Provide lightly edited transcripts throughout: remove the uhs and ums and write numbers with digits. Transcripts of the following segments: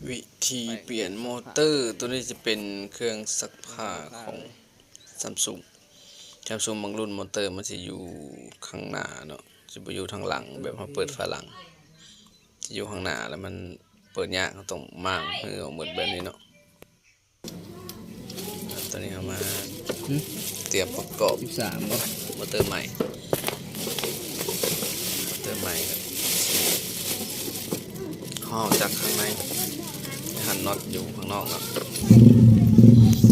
วิธีเปลี่ยนมอเตอร์ตัวนี้จะเป็นเครื่องซักผ้าของ Samsung บางรุ่นมอเตอร์มันจะอยู่ข้างหน้าเนาะจะไปอยู่ทางหลังแบบเราเปิดฝาหลังจะอยู่ข้างหน้าแล้วมันเปิดยากเขาต้องมั่างเพื่อเหมือนแบบนี้เนาะตอนนี้เรามาเตรียมประกอบมอเตอร์ใหม่ห่อจากข้างในหันน็อตอยู่ข้างนอกครับ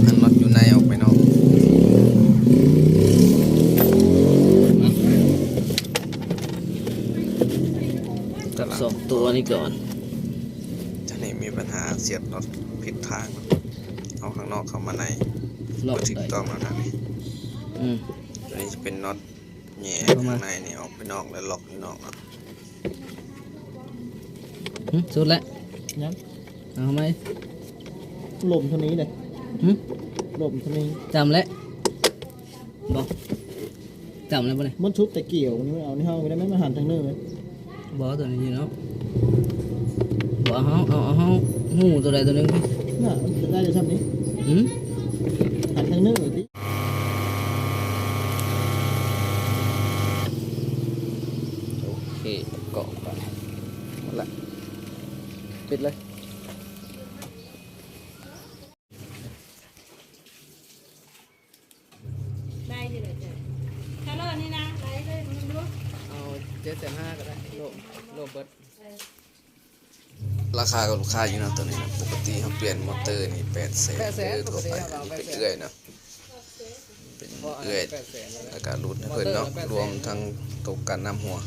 หันน็อตอยู่ในออกไปนอกกับสองตัวนี้ก่อนจะนี่มีปัญหาเสียบน็อตผิดทางเอาข้างนอกเข้ามาในล็อกถึงต้องแล้วนะนี่ตัวนี้จะเป็นน็อตแง่ข้างในนี่ออกไปนอกแล้วล็อกอยู่นอกครับสุดแล้วยังเอาไหมลมเท่านี้เลยลมเท่านี้จำแล้วบอกจำแล้วบ่เนี่ยมันชุบแต่เกี่ยวนี่เอาในห้องไม่ได้ไม่มาหันทางนึงเลยบอกตัวนี้เนาะบอกเอาหูตัวใดตัวหนึ่งน่ะจะได้จะทำนี้หันทางนึงเลยดิโอเคประกอบไปหมดละปิดเลยได้ดิเลยจ้ะถ้าเลิศนี่นะได้เลยมึงดูเอา750,000ก็ได้โลเบิดราคากับลูกค้าอยู่นะตัวนี้นะปกติเขาเปลี่ยนมอเตอร์นี่800,000ทั่วไปเป็นเอื้อยนะเป็นเอื้อยแล้วก็รูดให้เพิ่นเนาะรวมทั้งตกกันน้ำหัว